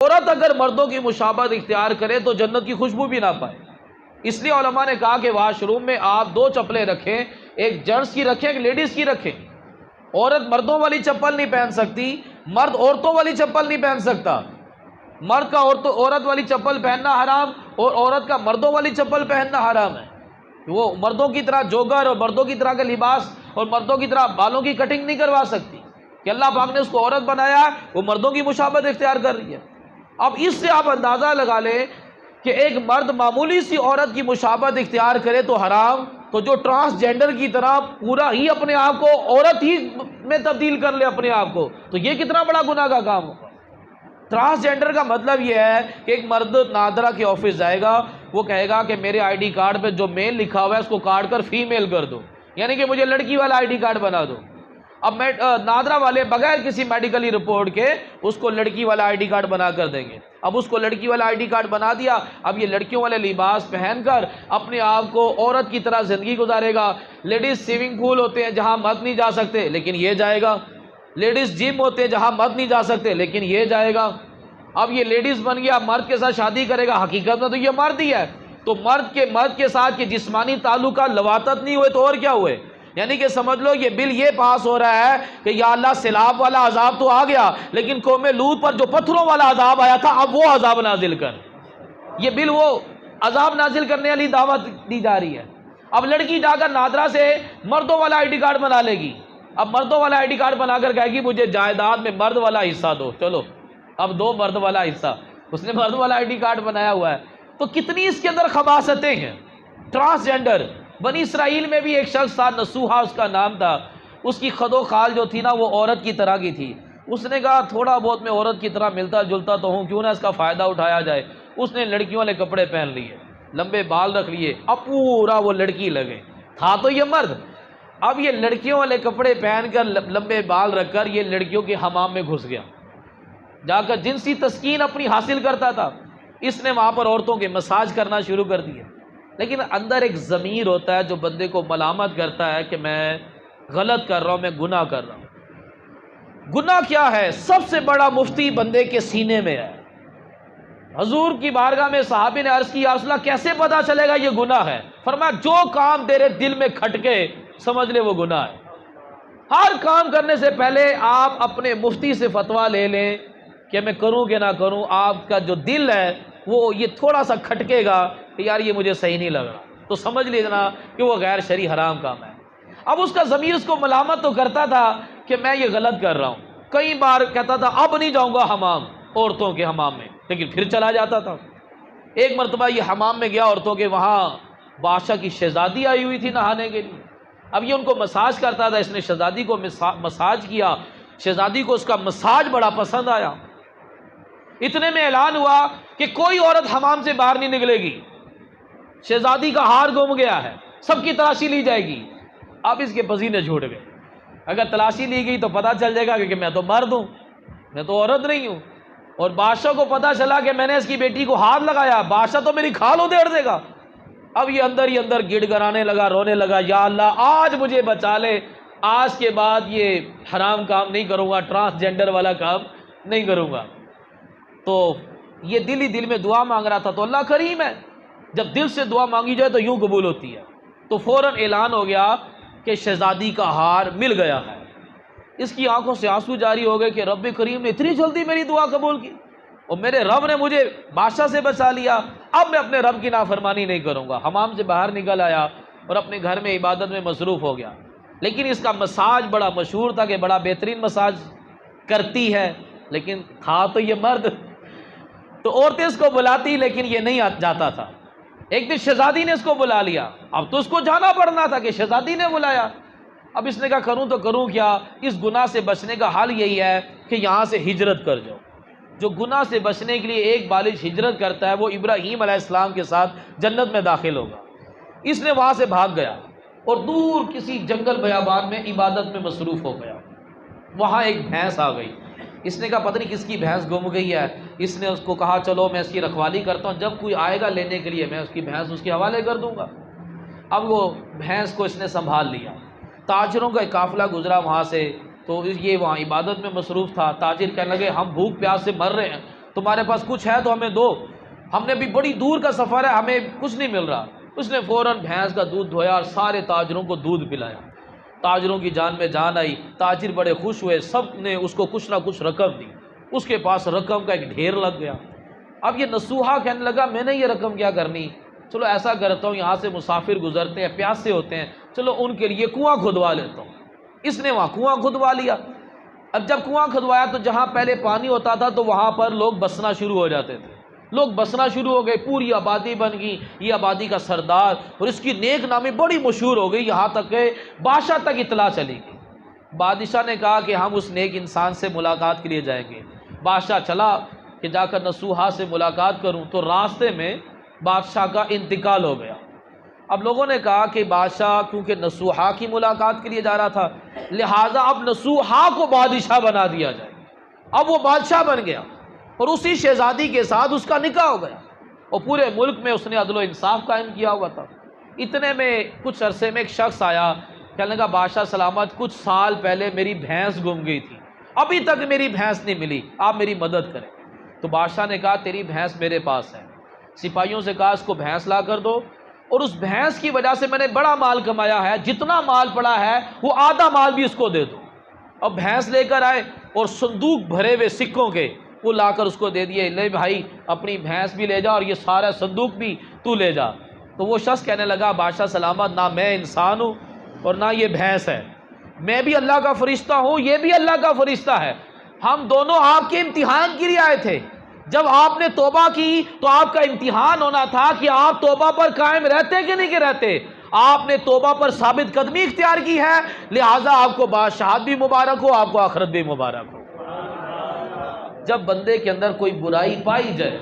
عورت اگر مردوں کی مشابہت اختیار کرے تو جنت کی خوشبو بھی نہ پائے. اس لیے علماء نے کہا کہ واش روم میں آپ 2 چپلیں رکھیں، ایک جینٹس کی رکھیں، ایک لیڈیز کی رکھیں. عورت مردوں والی چپل نہیں پہن سکتی، مرد عورتوں والی چپل نہیں پہن سکتا. مرد کا عورت والی چپل پہننا حرام، اور عورت کا مردوں والی چپل پہننا حرام ہے. وہ مردوں کی طرح جوگر اور مردوں کی طرح کا لباس اور مردوں کی طرح بالوں کی کٹنگ نہیں کروا سکتی کہ اللہ پاک نے اس کو عورت بنایا ہے، وہ مردوں کی مشابہت اختیار کر رہی ہے. اب اس سے آپ اندازہ لگا لیں کہ ایک مرد معمولی سی عورت کی مشابہت اختیار کرے تو حرام، تو جو ٹرانسجینڈر کی طرح پورا ہی اپنے آپ کو عورت ہی میں تبدیل کر لے اپنے آپ کو، تو یہ کتنا بڑا گناہ کا کام ہوگا. ٹرانسجینڈر کا مطلب یہ ہے کہ ایک مرد نادرا کے آفس جائے گا، وہ کہے گا کہ میرے آئی ڈی کارڈ پہ جو میل لکھا ہوا ہے اس کو کاٹ کر فیمیل کر دو، یعنی کہ مجھے لڑکی والا آئی ڈی کارڈ بنا دو. اب نادرا والے بغیر کسی میڈیکلی رپورٹ کے اس کو لڑکی والا آئی ڈی کارڈ بنا کر دیں گے. اب اس کو لڑکی والا آئی ڈی کارڈ بنا دیا، اب یہ لڑکیوں والے لباس پہن کر اپنے آپ کو عورت کی طرح زندگی گزارے گا. لیڈیز سوئمنگ پول ہوتے ہیں جہاں مرد نہیں جا سکتے لیکن یہ جائے گا، لیڈیز جم ہوتے ہیں جہاں مرد نہیں جا سکتے لیکن یہ جائے گا. اب یہ لیڈیز بن گیا، مرد کے ساتھ شادی کرے گا، حقیقت میں تو یہ مرد ہی ہے. تو مرد کے ساتھ کے جسمانی تعلقات لواطت نہیں ہوئے تو اور کیا ہوئے؟ یعنی کہ سمجھ لو یہ بل یہ پاس ہو رہا ہے کہ یا اللہ سیلاب والا عذاب تو آ گیا، لیکن قوم لوط پر جو پتھروں والا عذاب آیا تھا اب وہ عذاب نازل کر. یہ بل وہ عذاب نازل کرنے والی دعوت دی جا رہی ہے. اب لڑکی جا کر نادرا سے مردوں والا آئی ڈی کارڈ بنا لے گی. اب مردوں والا آئی ڈی کارڈ بنا کر کہے گی مجھے جائیداد میں مرد والا حصہ دو. چلو اب دو مرد والا حصہ، اس نے مرد والا آئی ڈی کارڈ بنایا ہوا ہے. تو کتنی اس کے اندر خباثتیں ہیں. ٹرانسجینڈر، بنی اسرائیل میں بھی ایک شخص تھا، نسوحا اس کا نام تھا. اس کی خد و خال جو تھی نا وہ عورت کی طرح کی تھی. اس نے کہا تھوڑا بہت میں عورت کی طرح ملتا جلتا تو ہوں، کیوں نہ اس کا فائدہ اٹھایا جائے. اس نے لڑکیوں والے کپڑے پہن لیے، لمبے بال رکھ لیے، اب پورا وہ لڑکی لگے. تھا تو یہ مرد. اب یہ لڑکیوں والے کپڑے پہن کر لمبے بال رکھ کر یہ لڑکیوں کے حمام میں گھس گیا، جا کر جنسی تسکین اپنی حاصل کرتا تھا. اس نے وہاں پر عورتوں کے مساج کرنا شروع کر دیے. لیکن اندر ایک ضمیر ہوتا ہے جو بندے کو ملامت کرتا ہے کہ میں غلط کر رہا ہوں، میں گناہ کر رہا ہوں. گناہ کیا ہے؟ سب سے بڑا مفتی بندے کے سینے میں ہے. حضور کی بارگاہ میں صحابی نے عرض کی یا رسول اللہ کیسے پتا چلے گا یہ گناہ ہے؟ فرمایا جو کام تیرے دل میں کھٹکے سمجھ لے وہ گناہ ہے. ہر کام کرنے سے پہلے آپ اپنے مفتی سے فتویٰ لے لیں کہ میں کروں کہ نہ کروں. آپ کا جو دل ہے وہ یہ تھوڑا سا کھٹکے گا کہ یار یہ مجھے صحیح نہیں لگ رہا، تو سمجھ لینا کہ وہ غیر شرعی حرام کام ہے. اب اس کا ضمیر اس کو ملامت تو کرتا تھا کہ میں یہ غلط کر رہا ہوں. کئی بار کہتا تھا اب نہیں جاؤں گا حمام، عورتوں کے حمام میں، لیکن پھر چلا جاتا تھا. ایک مرتبہ یہ حمام میں گیا عورتوں کے، وہاں بادشاہ کی شہزادی آئی ہوئی تھی نہانے کے لیے. اب یہ ان کو مساج کرتا تھا. اس نے شہزادی کو مساج کیا. شہزادی کو اس کا مساج بڑا پسند آیا. اتنے میں اعلان ہوا کہ کوئی عورت حمام سے باہر نہیں نکلے گی، شہزادی کا ہار گم گیا ہے، سب کی تلاشی لی جائے گی. اب اس کے پسینے چھوٹ گئے. اگر تلاشی لی گئی تو پتہ چل جائے گا کہ میں تو مرد ہوں، میں تو عورت نہیں ہوں. اور بادشاہ کو پتہ چلا کہ میں نے اس کی بیٹی کو ہاتھ لگایا، بادشاہ تو میری کھال ادھیڑ دے گا. اب یہ اندر ہی اندر گڑ گڑانے لگا، رونے لگا، یا اللہ آج مجھے بچا لے، آج کے بعد یہ حرام کام نہیں کروں گا، ٹرانسجینڈر والا کام نہیں کروں گا. تو یہ دل ہی دل میں دعا مانگ رہا تھا. تو اللہ کریم ہے، جب دل سے دعا مانگی جائے تو یوں قبول ہوتی ہے. تو فوراً اعلان ہو گیا کہ شہزادی کا ہار مل گیا ہے. اس کی آنکھوں سے آنسو جاری ہو گئے کہ رب کریم نے اتنی جلدی میری دعا قبول کی، اور میرے رب نے مجھے بادشاہ سے بچا لیا. اب میں اپنے رب کی نافرمانی نہیں کروں گا. حمام سے باہر نکل آیا اور اپنے گھر میں عبادت میں مصروف ہو گیا. لیکن اس کا مساج بڑا مشہور تھا کہ بڑا بہترین مساج کرتی ہے، لیکن تھا تو یہ مرد. تو عورتیں اس کو بلاتی لیکن یہ نہیں جاتا تھا. ایک دن شہزادی نے اس کو بلا لیا. اب تو اس کو جانا پڑنا تھا کہ شہزادی نے بلایا. اب اس نے کہا کروں تو کروں کیا؟ اس گناہ سے بچنے کا حل یہی ہے کہ یہاں سے ہجرت کر جاؤ. جو گناہ سے بچنے کے لیے ایک بالغ ہجرت کرتا ہے وہ ابراہیم علیہ السلام کے ساتھ جنت میں داخل ہوگا. اس نے وہاں سے بھاگ گیا اور دور کسی جنگل بیابان میں عبادت میں مصروف ہو گیا. وہاں ایک بھینس آ گئی. اس نے کہا پتہ نہیں کس کی بھینس گم گئی ہے. اس نے اس کو کہا چلو میں اس کی رکھوالی کرتا ہوں، جب کوئی آئے گا لینے کے لیے میں اس کی بھینس اس کے حوالے کر دوں گا. اب وہ بھینس کو اس نے سنبھال لیا. تاجروں کا ایک قافلہ گزرا وہاں سے، تو یہ وہاں عبادت میں مصروف تھا. تاجر کہنے لگے ہم بھوک پیاس سے مر رہے ہیں، تمہارے پاس کچھ ہے تو ہمیں دو، ہم نے بھی بڑی دور کا سفر ہے، ہمیں کچھ نہیں مل رہا۔ اس نے فوراً بھینس کا دودھ دھویا اور سارے تاجروں کو دودھ پلایا۔ تاجروں کی جان میں جان آئی، تاجر بڑے خوش ہوئے، سب نے اس کو کچھ نہ کچھ رقم دی، اس کے پاس رقم کا ایک ڈھیر لگ گیا۔ اب یہ نصوحہ کہنے لگا میں نے یہ رقم کیا کرنی، چلو ایسا کرتا ہوں، یہاں سے مسافر گزرتے ہیں، پیاسے ہوتے ہیں، چلو ان کے لیے کنواں کھدوا لیتا ہوں۔ اس نے وہاں کنواں کھدوا لیا۔ اب جب کنواں کھدوایا تو جہاں پہلے پانی ہوتا تھا تو وہاں پر لوگ بسنا شروع ہو جاتے تھے، لوگ بسنا شروع ہو گئے، پوری آبادی بن گئی، یہ آبادی کا سردار، اور اس کی نیک نامی بڑی مشہور ہو گئی، یہاں تک کہ بادشاہ تک اطلاع چلی گئی۔ بادشاہ نے کہا کہ ہم اس نیک انسان سے ملاقات کے لیے جائیں گے۔ بادشاہ چلا کہ جا کر نصوحہ سے ملاقات کروں، تو راستے میں بادشاہ کا انتقال ہو گیا۔ اب لوگوں نے کہا کہ بادشاہ کیونکہ نصوحہ کی ملاقات کے لیے جا رہا تھا، لہٰذا اب نصوحہ کو بادشاہ بنا دیا جائے۔ اب وہ بادشاہ بن گیا اور اسی شہزادی کے ساتھ اس کا نکاح ہو گیا، اور پورے ملک میں اس نے عدل و انصاف قائم کیا ہوا تھا۔ اتنے میں کچھ عرصے میں ایک شخص آیا، کہنے لگا بادشاہ سلامت، کچھ سال پہلے میری بھینس گم گئی تھی، ابھی تک میری بھینس نہیں ملی، آپ میری مدد کریں۔ تو بادشاہ نے کہا تیری بھینس میرے پاس ہے۔ سپاہیوں سے کہا اس کو بھینس لا کر دو، اور اس بھینس کی وجہ سے میں نے بڑا مال کمایا ہے، جتنا مال پڑا ہے وہ آدھا مال بھی اس کو دے دو۔ اب بھینس لے کر آئے اور صندوق بھرے ہوئے سکوں کے وہ لا کر اس کو دے دیے، لے بھائی اپنی بھینس بھی لے جا اور یہ سارا صندوق بھی تو لے جا۔ تو وہ شخص کہنے لگا بادشاہ سلامت، نہ میں انسان ہوں اور نہ یہ بھینس ہے، میں بھی اللہ کا فرشتہ ہوں، یہ بھی اللہ کا فرشتہ ہے، ہم دونوں آپ کے امتحان کے لیے آئے تھے۔ جب آپ نے توبہ کی تو آپ کا امتحان ہونا تھا کہ آپ توبہ پر قائم رہتے کہ نہیں کہ رہتے۔ آپ نے توبہ پر ثابت قدمی اختیار کی ہے، لہٰذا آپ کو بادشاہت بھی مبارک ہو، آپ کو آخرت بھی مبارک ہو۔ جب بندے کے اندر کوئی برائی پائی جائے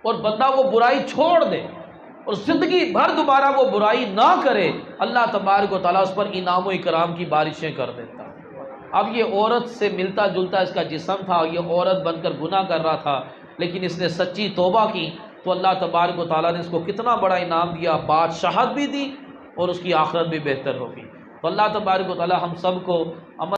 اور بندہ وہ برائی چھوڑ دے اور زندگی بھر دوبارہ وہ برائی نہ کرے، اللہ تبارک و تعالیٰ اس پر انعام و اکرام کی بارشیں کر دیتا۔ اب یہ عورت سے ملتا جلتا اس کا جسم تھا، یہ عورت بن کر گناہ کر رہا تھا، لیکن اس نے سچی توبہ کی تو اللہ تبارک و تعالیٰ نے اس کو کتنا بڑا انعام دیا، بادشاہت بھی دی اور اس کی آخرت بھی بہتر ہوگی۔ تو اللہ تبارک و تعالیٰ ہم سب کو عمل